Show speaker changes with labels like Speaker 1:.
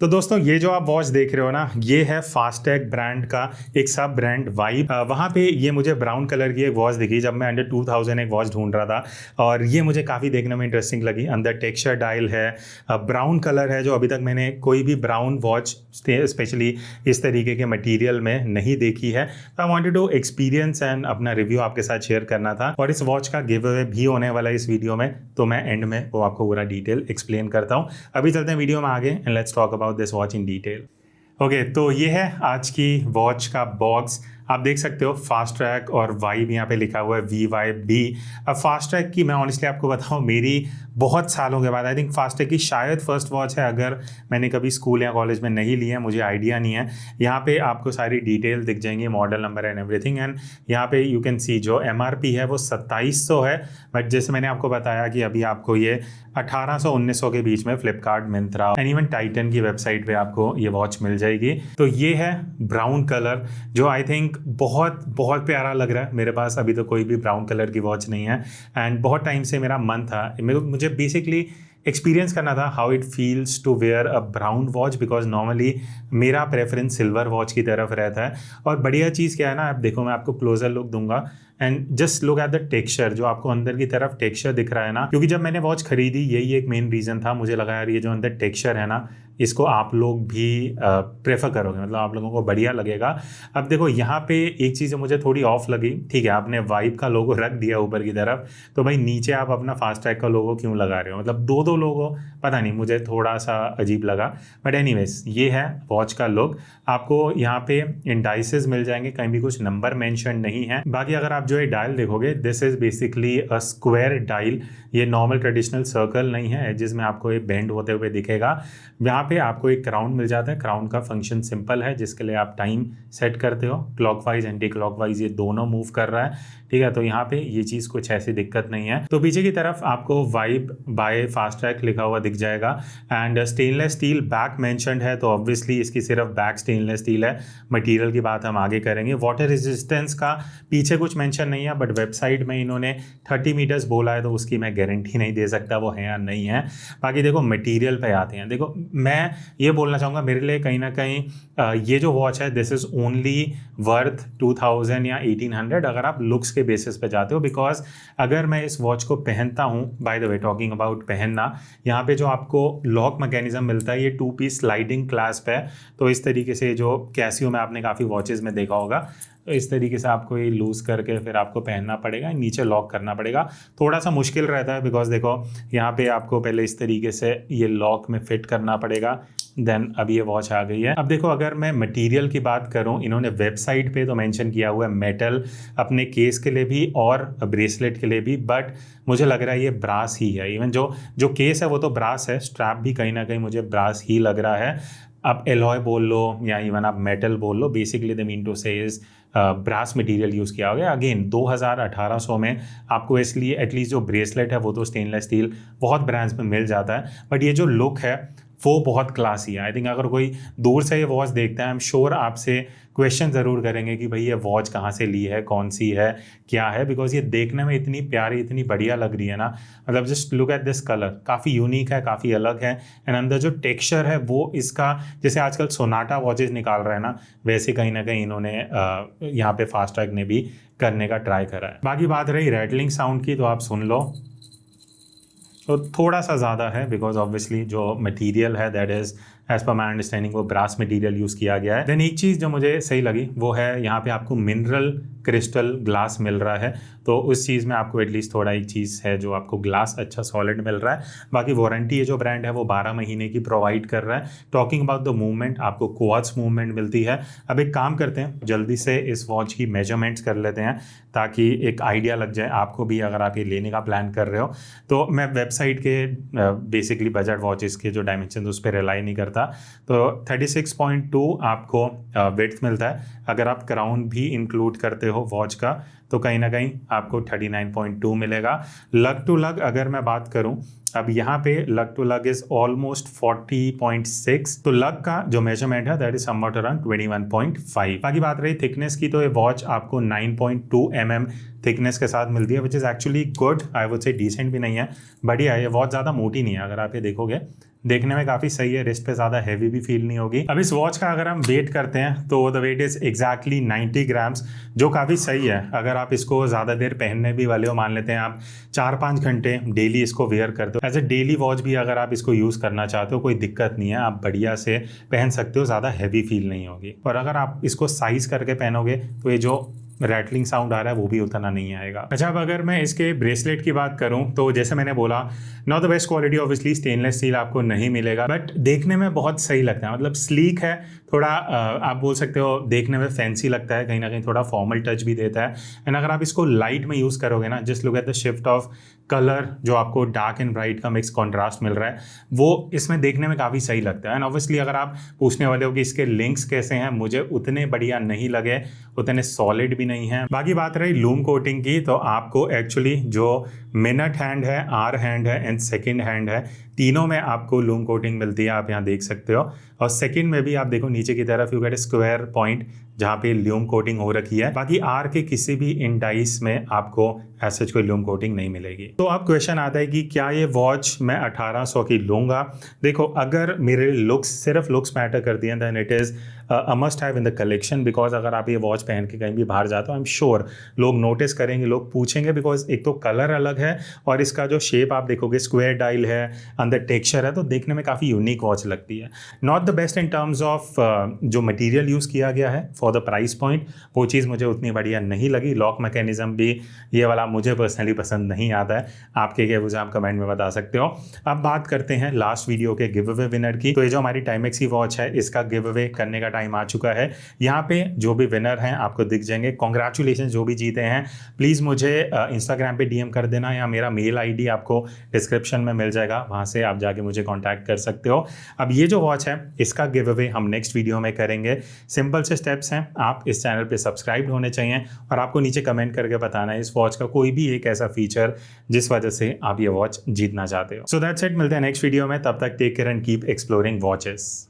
Speaker 1: तो दोस्तों ये जो आप वॉच देख रहे हो ना, ये है फास्टैग ब्रांड का एक सब ब्रांड वाइब। वहाँ पे ये मुझे ब्राउन कलर की एक वॉच दिखी जब मैं अंडर 2000 एक वॉच ढूंढ रहा था, और ये मुझे काफ़ी देखने में इंटरेस्टिंग लगी। अंदर टेक्सचर डायल है, ब्राउन कलर है, जो अभी तक मैंने कोई भी ब्राउन वॉच स्पेशली इस तरीके के मटीरियल में नहीं देखी है। तो I wanted to experience and अपना रिव्यू आपके साथ शेयर करना था, और इस वॉच का गिव अवे भी होने वाला है इस वीडियो में, तो मैं एंड में वो आपको पूरा डिटेल एक्सप्लेन करता हूँ। अभी चलते हैं वीडियो में आगे and let's talk about this watch in detail. Okay, तो ये है आज की वॉच का बॉक्स। आप देख सकते हो फास्ट ट्रैक और वाइब यहाँ पे लिखा हुआ है, वी वाई बी। अब फास्ट ट्रैक की मैं ऑनेस्टली आपको बताऊँ, मेरी बहुत सालों के बाद आई थिंक फास्ट ट्रैक की शायद फर्स्ट वॉच है। अगर मैंने कभी स्कूल या कॉलेज में नहीं ली है, मुझे आइडिया नहीं है। यहाँ पे आपको सारी डिटेल दिख जाएंगी, model number and everything. And यहाँ पे यू कैन सी जो MRP है वो 2700 है, बट जैसे मैंने आपको बताया कि अभी आपको ये 1800-1900 के बीच में Flipkart, Myntra and even Titan की वेबसाइट पे आपको ये वॉच मिल जाएगी। तो ये है ब्राउन कलर, जो आई थिंक बहुत बहुत प्यारा लग रहा है। मेरे पास अभी तो कोई भी ब्राउन कलर की वॉच नहीं है, एंड बहुत टाइम से मेरा मन था, मुझे बेसिकली एक्सपीरियंस करना था how it feels to wear a brown watch, because normally मेरा प्रेफरेंस सिल्वर वॉच की तरफ रहता है। और बढ़िया चीज़ क्या है ना, आप देखो, मैं आपको क्लोजर लुक दूंगा and just look at the texture, जो आपको अंदर की तरफ टेक्सचर दिख रहा है ना, क्योंकि जब मैंने वॉच खरीदी यही एक मेन रीज़न था, मुझे लगा यार ये जो अंदर टेक्सचर है ना, इसको आप लोग भी प्रेफर करोगे, मतलब आप लोगों को बढ़िया लगेगा। अब देखो यहाँ पे एक चीज़ मुझे थोड़ी ऑफ लगी, ठीक है आपने वाइब का लोगो रख दिया ऊपर की तरफ, तो भाई नीचे आप अपना फास्ट ट्रैक का लोगो क्यों लगा रहे हो, मतलब दो लोगो, पता नहीं, मुझे थोड़ा सा अजीब लगा। बट एनीवेज ये है वॉच का लुक। आपको यहाँ पे इंडाइसेस मिल जाएंगे, कहीं भी कुछ नंबर मेंशन नहीं है। बाकी अगर आप जो ये डायल देखोगे, this is basically a square dial, ये नॉर्मल ट्रेडिशनल सर्कल नहीं है जिसमें आपको ये बेंड होते हुए दिखेगा। यहाँ पे आपको एक क्राउन मिल जाता है। क्राउन का फंक्शन सिंपल है, जिसके लिए आप टाइम सेट करते हो, क्लॉकवाइज एंटी क्लॉकवाइज ये दोनों मूव कर रहा है, ठीक है। तो यहाँ पे ये चीज़ कुछ ऐसी दिक्कत नहीं है। तो पीछे की तरफ आपको वाइब बाय फास्ट ट्रैक लिखा हुआ दिख जाएगा, and stainless steel back mentioned है, तो ऑब्वियसली इसकी सिर्फ बैक स्टेनलेस स्टील है। मटेरियल की बात हम आगे करेंगे। वाटर रेजिस्टेंस का पीछे कुछ मेंशन नहीं है, बट वेबसाइट में इन्होंने 30 मीटर्स बोला है, तो उसकी मैं गारंटी नहीं दे सकता वो है या नहीं है। बाकी देखो मटेरियल पे आते हैं। देखो मैं ये बोलना चाहूँगा, मेरे लिए कहीं ना कहीं ये जो वॉच है दिस इज़ ओनली वर्थ 2000 या 1800 अगर आप लुक्स के बेसिस पे जाते हो। बिकॉज अगर मैं इस वॉच को पहनता हूँ, by the way talking about पहनना, यहाँ पे जो आपको लॉक मैकेनिज्म मिलता है, ये 2 पीस स्लाइडिंग क्लैस्प है। तो इस तरीके से, जो कैसियो में आपने काफ़ी वॉचेज़ में देखा होगा, तो इस तरीके से आपको ये लूज़ करके फिर आपको पहनना पड़ेगा, नीचे लॉक करना पड़ेगा। थोड़ा सा मुश्किल रहता है, बिकॉज देखो यहाँ पे आपको पहले इस तरीके से ये लॉक में फिट करना पड़ेगा, देन अब ये वॉच आ गई है। अब देखो अगर मैं मटेरियल की बात करूँ, इन्होंने वेबसाइट पे तो मेंशन किया हुआ है मेटल, अपने केस के लिए भी और ब्रेसलेट के लिए भी, बट मुझे लग रहा है ये ब्रास ही है। इवन जो केस है वो तो ब्रास है, स्ट्रैप भी कहीं ना कहीं मुझे ब्रास ही लग रहा है। आप एलॉय बोल लो या इवन आप मेटल बोल लो, बेसिकली द मीन टू से इज ब्रास मटेरियल यूज़ किया गया। अगेन 2000-1800 में आपको इसलिए एटलीस्ट जो ब्रेसलेट है वो तो स्टेनलेस स्टील बहुत ब्रांड्स में मिल जाता है, बट ये जो लुक है वो बहुत क्लासी है। आई थिंक अगर कोई दूर से ये वॉच देखता है, आई एम श्योर आपसे क्वेश्चन ज़रूर करेंगे कि भाई ये वॉच कहाँ से ली है, कौन सी है, क्या है, बिकॉज ये देखने में इतनी प्यारी, इतनी बढ़िया लग रही है ना। मतलब just look at this colour, काफ़ी यूनिक है, काफ़ी अलग है। एंड अंदर जो टेक्सचर है वो इसका, जैसे आजकल सोनाटा वॉचेस निकाल रहे हैं ना, वैसे कहीं ना कहीं इन्होंने यहाँ पे फास्ट ट्रैक ने भी करने का ट्राई करा है। बाकी बात रही रैटलिंग साउंड की, तो आप सुन लो, तो थोड़ा सा ज़्यादा है, बिकॉज ऑब्वियसली जो मटेरियल है दैट इज़ एज पर माई अंडरस्टैंडिंग वो ब्रास मटेरियल यूज़ किया गया है। देन एक चीज़ जो मुझे सही लगी वो है यहाँ पे आपको मिनरल क्रिस्टल ग्लास मिल रहा है, तो उस चीज़ में आपको एटलीस्ट थोड़ा एक चीज़ है जो आपको ग्लास अच्छा सॉलिड मिल रहा है। बाकी वारंटी ये जो ब्रांड है वो 12 महीने की प्रोवाइड कर रहा है। टॉकिंग अबाउट द मूवमेंट, आपको क्वार्ट्ज मूवमेंट मिलती है। अब एक काम करते हैं, जल्दी से इस वॉच की मेजरमेंट्स कर लेते हैं, ताकि एक आइडिया लग जाए आपको भी, अगर आप ये लेने का प्लान कर रहे हो। तो मैं वेबसाइट के बेसिकली बजट वॉचेस के जो डायमेंशन उस पर रिलाई नहीं करता। तो 36.2 आपको विड्थ मिलता है। अगर आप क्राउन भी इंक्लूड करते हो वॉच का, तो कहीं ना कहीं आपको 39.2 मिलेगा। लग टू लग अगर मैं बात करूं, अब यहाँ पे लग टू लग इज ऑलमोस्ट 40.6, तो लग का जो मेजरमेंट है दैट इज समवट अराउंड 21.5। बाकी बात रही थिकनेस की, तो ये वॉच आपको 9.2 mm थिकनेस के साथ मिलती है, which is actually good, I would say decent भी नहीं है, बढ़िया है। ये वॉच ज़्यादा मोटी नहीं है, अगर आप ये देखोगे देखने में काफ़ी सही है, रिस्ट पे ज़्यादा हैवी भी फील नहीं होगी। अब इस वॉच का अगर हम वेट करते हैं तो the weight is exactly 90 grams, जो काफ़ी सही है। अगर आप इसको ज़्यादा देर पहनने भी वाले हो, मान लेते हैं आप 4-5 घंटे डेली इसको वेयर करते हो, एज ए डेली वॉच भी अगर आप इसको यूज़ करना चाहते हो कोई दिक्कत नहीं है, आप बढ़िया से पहन सकते हो, ज़्यादा हैवी फील नहीं होगी। और अगर आप इसको साइज़ करके पहनोगे तो ये जो रैटलिंग साउंड आ रहा है वो भी उतना नहीं आएगा। अच्छा, अब अगर मैं इसके ब्रेसलेट की बात करूं तो जैसे मैंने बोला, not the best quality, obviously stainless steel आपको नहीं मिलेगा, बट देखने में बहुत सही लगता है। मतलब स्लीक है थोड़ा, आप बोल सकते हो देखने में फैंसी लगता है, कहीं ना कहीं थोड़ा फॉर्मल टच भी देता है। एंड अगर आप इसको लाइट में यूज़ करोगे ना, just look at the shift of colour, जो आपको डार्क एंड ब्राइट का मिक्स कॉन्ट्रास्ट मिल रहा है, वो इसमें देखने में काफ़ी सही लगता है। एंड ऑब्वियसली अगर आप पूछने वाले हो कि इसके लिंक्स कैसे हैं, मुझे उतने बढ़िया नहीं लगे, उतने सॉलिड भी नहीं है। बाकी बात रही लूम कोटिंग की, तो आपको एक्चुअली जो मिनट हैंड है, आर हैंड है एंड सेकंड हैंड है, तीनों में आपको लूम कोटिंग मिलती है, आप यहाँ देख सकते हो। और सेकंड में भी आप देखो नीचे की तरफ you get A square point जहाँ पे लूम कोटिंग हो रखी है। बाकी आर के किसी भी इंडाइस में आपको ऐसा कोई लूम कोटिंग नहीं मिलेगी। तो अब क्वेश्चन आता है कि क्या ये वॉच मैं 1800 की लूँगा। देखो, अगर मेरे लुक्स, सिर्फ लुक्स मैटर करती हैं, then it is a must have in the collection. Because अगर आप ये वॉच पहन के कहीं भी बाहर जाते हो, आई एम श्योर लोग नोटिस करेंगे, लोग पूछेंगे, बिकॉज एक तो कलर अलग है और इसका जो शेप आप देखोगे स्क्वायर डायल है, अंदर टेक्सचर है, तो देखने में काफ़ी यूनिक वॉच लगती है। Not the best in terms of जो मटेरियल यूज़ किया गया है फॉर द प्राइस पॉइंट, वो चीज़ मुझे उतनी बढ़िया नहीं लगी। लॉक मैकेनिज्म भी ये वाला मुझे पर्सनली पसंद नहीं आता है। आपके क्या व्यूज़ आप कमेंट में बता सकते हो। अब बात करते हैं लास्ट वीडियो के गिव अवे विनर की। तो ये जो हमारी टाइमेक्स की वॉच है, इसका गिव अवे करने का टाइम आ चुका है। यहाँ पे जो भी विनर हैं आपको दिख जाएंगे। कॉन्ग्रेचुलेशन जो भी जीते हैं, प्लीज़ मुझे इंस्टाग्राम पे डीएम कर देना, या मेरा मेल आईडी आपको डिस्क्रिप्शन में मिल जाएगा, वहाँ से आप जाके मुझे कॉन्टैक्ट कर सकते हो। अब ये जो वॉच है इसका गिव अवे हम नेक्स्ट वीडियो में करेंगे। सिंपल से स्टेप्स हैं, आप इस चैनल पे सब्सक्राइब होने चाहिए और आपको नीचे कमेंट करके बताना है इस वॉच का कोई भी एक ऐसा फीचर जिस वजह से आप ये वॉच जीतना चाहते हो। सो दैट्स इट, मिलते हैं नेक्स्ट वीडियो में। तब तक take care and keep exploring watches.